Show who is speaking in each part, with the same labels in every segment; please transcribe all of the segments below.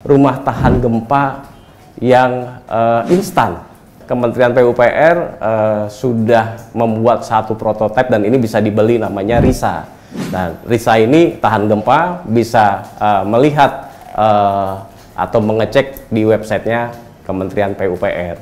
Speaker 1: rumah tahan gempa yang instan. Kementerian PUPR sudah membuat satu prototipe dan ini bisa dibeli, namanya RISA. Nah, RISA ini tahan gempa, bisa melihat atau mengecek di websitenya Kementerian PUPR.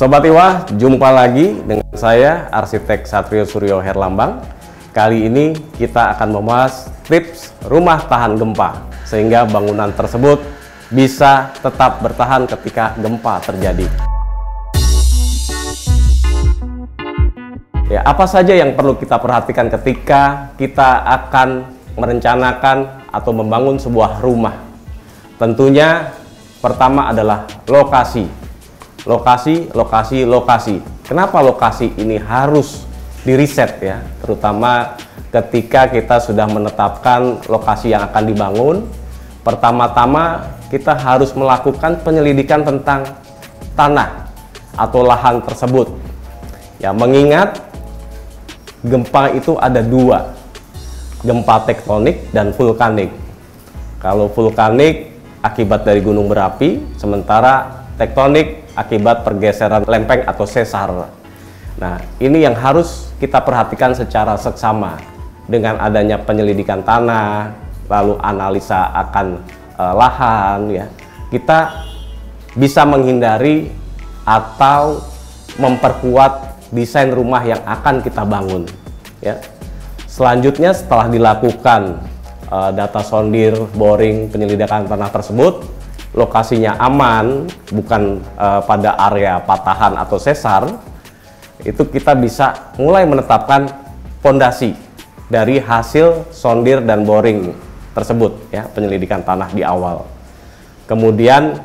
Speaker 1: Sobat Iwah, jumpa lagi dengan saya Arsitek Satrio Suryo Herlambang. Kali ini kita akan membahas tips rumah tahan gempa sehingga bangunan tersebut bisa tetap bertahan ketika gempa terjadi. Ya, apa saja yang perlu kita perhatikan ketika kita akan merencanakan atau membangun sebuah rumah? Tentunya pertama adalah lokasi. Lokasi. Kenapa lokasi ini harus diriset ya? Terutama ketika kita sudah menetapkan lokasi yang akan dibangun. Pertama-tama kita harus melakukan penyelidikan tentang tanah atau lahan tersebut. Ya, mengingat gempa itu ada dua, gempa tektonik dan vulkanik. Kalau vulkanik akibat dari gunung berapi, sementara tektonik akibat pergeseran lempeng atau sesar. Nah, ini yang harus kita perhatikan secara seksama dengan adanya penyelidikan tanah, lalu analisa akan lahan ya. Kita bisa menghindari atau memperkuat desain rumah yang akan kita bangun ya. Selanjutnya setelah dilakukan data sondir, boring, penyelidikan tanah tersebut, lokasinya aman, bukan pada area patahan atau sesar, itu kita bisa mulai menetapkan fondasi dari hasil sondir dan boring tersebut ya, penyelidikan tanah di awal. Kemudian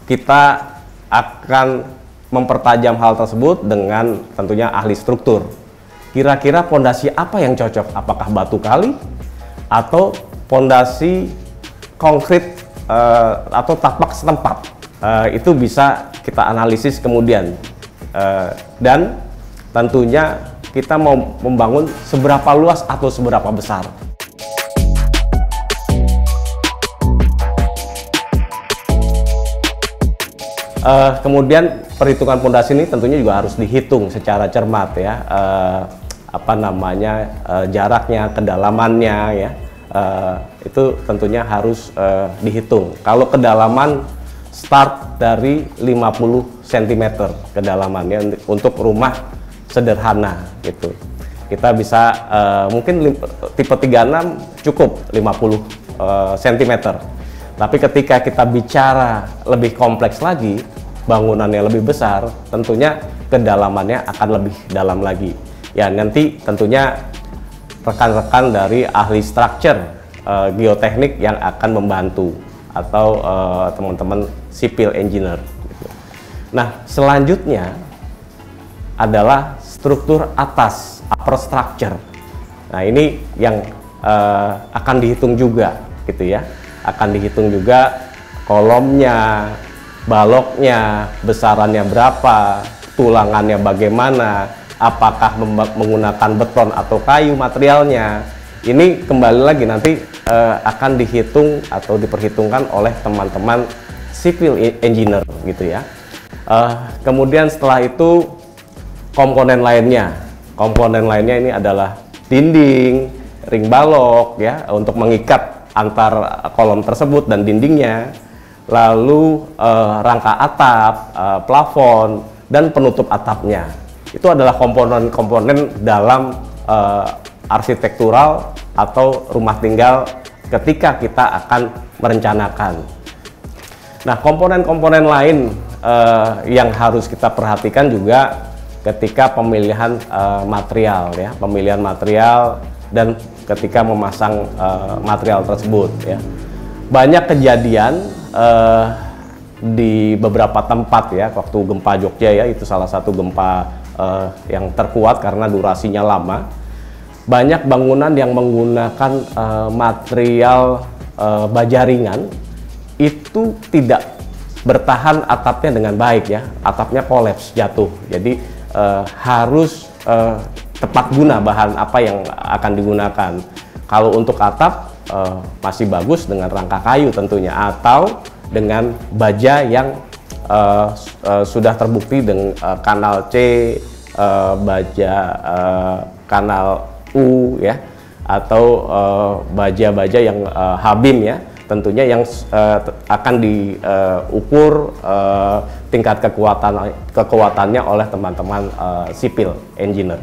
Speaker 1: kita akan mempertajam hal tersebut dengan tentunya ahli struktur. Kira-kira fondasi apa yang cocok? Apakah batu kali atau fondasi konkrit atau tapak setempat? Itu bisa kita analisis kemudian, dan tentunya kita mau membangun seberapa luas atau seberapa besar. Kemudian perhitungan fondasi ini tentunya juga harus dihitung secara cermat ya, jaraknya, kedalamannya ya. Itu tentunya harus dihitung. Kalau kedalaman start dari 50 cm kedalamannya untuk rumah sederhana gitu. Kita bisa mungkin tipe 36 cukup 50 cm. Tapi ketika kita bicara lebih kompleks lagi, bangunannya lebih besar, tentunya kedalamannya akan lebih dalam lagi. Ya, nanti tentunya rekan-rekan dari ahli structure geoteknik yang akan membantu, atau teman-teman civil engineer gitu. Nah, selanjutnya adalah struktur atas, upper structure. Nah, ini yang akan dihitung juga gitu ya, akan dihitung juga kolomnya, baloknya, besarannya berapa, tulangannya bagaimana, apakah menggunakan beton atau kayu materialnya. Ini kembali lagi nanti akan dihitung atau diperhitungkan oleh teman-teman civil engineer gitu ya. Kemudian setelah itu komponen lainnya ini adalah dinding, ring balok ya, untuk mengikat antar kolom tersebut dan dindingnya, lalu rangka atap, plafon, dan penutup atapnya. Itu adalah komponen-komponen dalam arsitektural atau rumah tinggal ketika kita akan merencanakan. Nah, komponen-komponen lain yang harus kita perhatikan juga ketika pemilihan material ya, pemilihan material dan ketika memasang material tersebut ya. Banyak kejadian di beberapa tempat ya, waktu gempa Jogja ya, itu salah satu gempa yang terkuat karena durasinya lama. banyak bangunan yang menggunakan material baja ringan itu tidak bertahan atapnya dengan baik ya, atapnya kolaps jatuh. Jadi harus tepat guna bahan apa yang akan digunakan. Kalau untuk atap masih bagus dengan rangka kayu tentunya, atau dengan baja yang sudah terbukti dengan kanal C, baja kanal U ya, atau baja-baja yang Habim ya, tentunya yang akan diukur tingkat kekuatannya oleh teman-teman sipil engineer.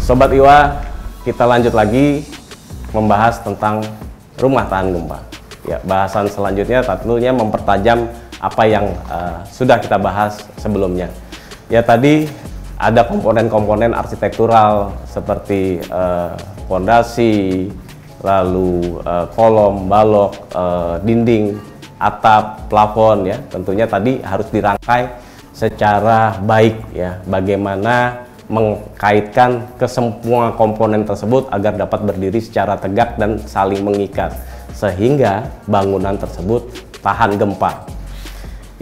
Speaker 1: Sobat Iwa, kita lanjut lagi membahas tentang rumah tahan gempa. Ya, bahasan selanjutnya tentunya mempertajam apa yang sudah kita bahas sebelumnya. Ya, tadi ada komponen-komponen arsitektural seperti fondasi, lalu kolom, balok, dinding, atap, plafon ya. Tentunya tadi harus dirangkai secara baik ya. Bagaimana mengkaitkan ke semua komponen tersebut agar dapat berdiri secara tegak dan saling mengikat sehingga bangunan tersebut tahan gempa.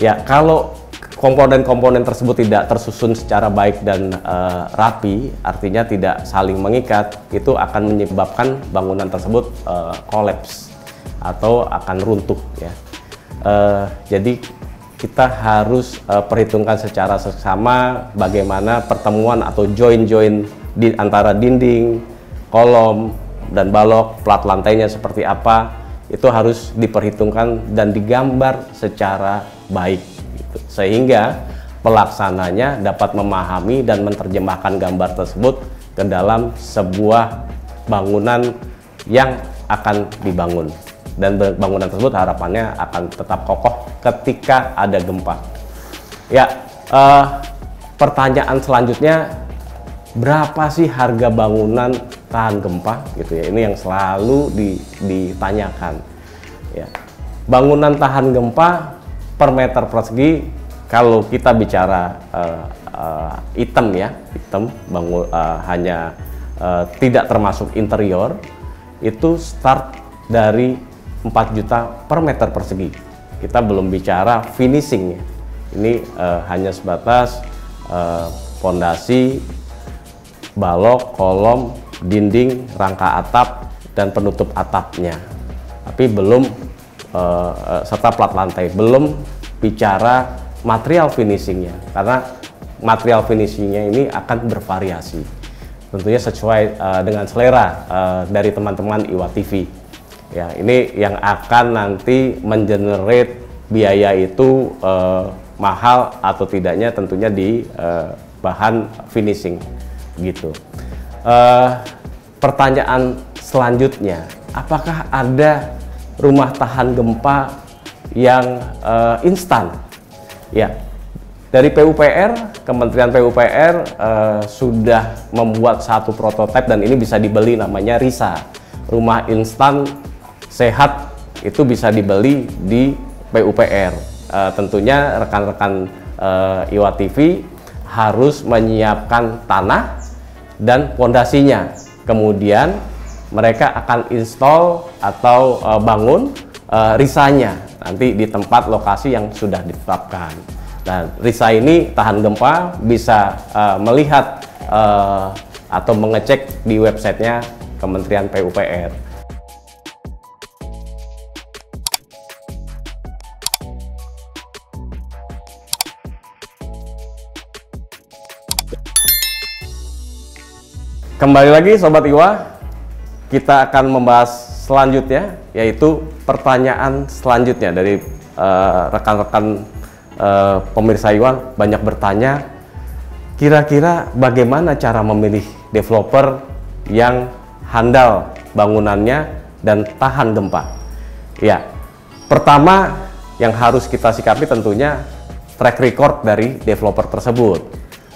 Speaker 1: Ya, kalau komponen-komponen tersebut tidak tersusun secara baik dan rapi, artinya tidak saling mengikat, itu akan menyebabkan bangunan tersebut kolaps atau akan runtuh ya. Jadi kita harus perhitungkan secara seksama bagaimana pertemuan atau join-join di antara dinding, kolom, dan balok, plat lantainya seperti apa, itu harus diperhitungkan dan digambar secara baik. Sehingga pelaksananya dapat memahami dan menerjemahkan gambar tersebut ke dalam sebuah bangunan yang akan dibangun, dan bangunan tersebut harapannya akan tetap kokoh ketika ada gempa. Ya, pertanyaan selanjutnya, berapa sih harga bangunan tahan gempa gitu ya? Ini yang selalu ditanyakan ya. Bangunan tahan gempa per meter persegi, kalau kita bicara item ya, item hanya tidak termasuk interior, itu start dari 4 juta per meter persegi. Kita belum bicara finishing ya. Ini hanya sebatas fondasi, balok, kolom, dinding, rangka atap, dan penutup atapnya. Tapi belum serta plat lantai, belum bicara material finishingnya, karena material finishingnya ini akan bervariasi tentunya sesuai dengan selera dari teman-teman Iwa TV ya. Ini yang akan nanti mengenerate biaya itu mahal atau tidaknya tentunya di bahan finishing gitu. Pertanyaan selanjutnya, apakah ada rumah tahan gempa yang instan? Ya, dari PUPR, Kementerian PUPR sudah membuat satu prototipe dan ini bisa dibeli, namanya RISA, rumah instan sehat. Itu bisa dibeli di PUPR. Tentunya rekan-rekan Iwa TV harus menyiapkan tanah dan fondasinya, kemudian mereka akan install atau bangun risanya nanti di tempat lokasi yang sudah ditetapkan. Nah, risa ini tahan gempa, bisa melihat atau mengecek di websitenya Kementerian PUPR. Kembali lagi Sobat Iwa, kita akan membahas selanjutnya, yaitu pertanyaan selanjutnya dari rekan-rekan pemirsa Iwa. Banyak bertanya, kira-kira bagaimana cara memilih developer yang handal bangunannya dan tahan gempa? Ya, pertama yang harus kita sikapi tentunya track record dari developer tersebut,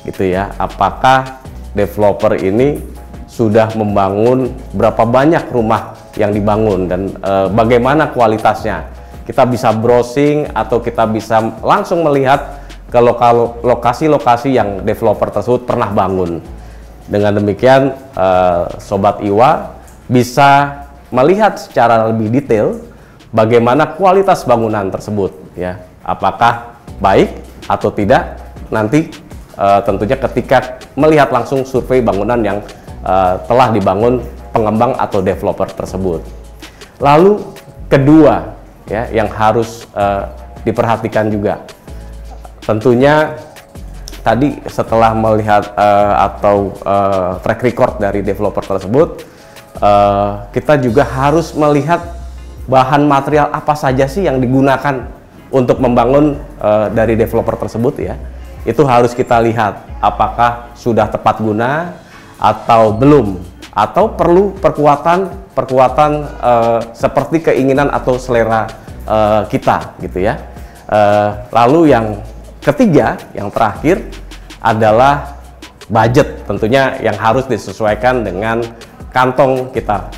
Speaker 1: gitu ya. Apakah developer ini sudah membangun berapa banyak rumah yang dibangun dan bagaimana kualitasnya? Kita bisa browsing atau kita bisa langsung melihat ke lokasi-lokasi yang developer tersebut pernah bangun. Dengan demikian, Sobat Iwa bisa melihat secara lebih detail bagaimana kualitas bangunan tersebut, ya, apakah baik atau tidak nanti tentunya ketika melihat langsung survei bangunan yang telah dibangun pengembang atau developer tersebut. Lalu kedua, ya, yang harus diperhatikan juga, tentunya tadi setelah melihat track record dari developer tersebut, kita juga harus melihat bahan material apa saja sih yang digunakan untuk membangun dari developer tersebut, ya. Itu harus kita lihat apakah sudah tepat guna atau belum, atau perlu perkuatan seperti keinginan atau selera kita, gitu ya. Lalu yang ketiga, yang terakhir adalah budget, tentunya yang harus disesuaikan dengan kantong kita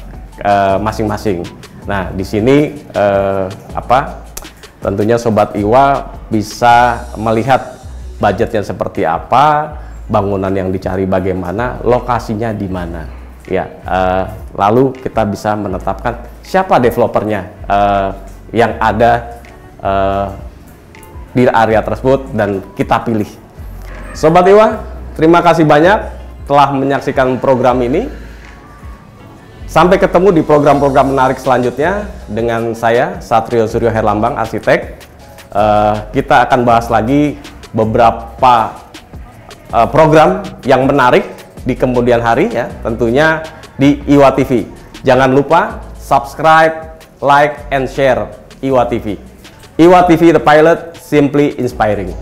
Speaker 1: masing-masing. Nah, di sini tentunya Sobat Iwa bisa melihat budgetnya seperti apa, bangunan yang dicari bagaimana, lokasinya di mana, ya. Lalu kita bisa menetapkan siapa developernya yang ada di area tersebut dan kita pilih. Sobat Iwa, terima kasih banyak telah menyaksikan program ini. Sampai ketemu di program-program menarik selanjutnya dengan saya, Satrio Suryo Herlambang, arsitek. Kita akan bahas lagi beberapa program yang menarik di kemudian hari, ya, tentunya di Iwa TV. Jangan lupa subscribe, like, and share Iwa TV. Iwa TV, the pilot, simply inspiring.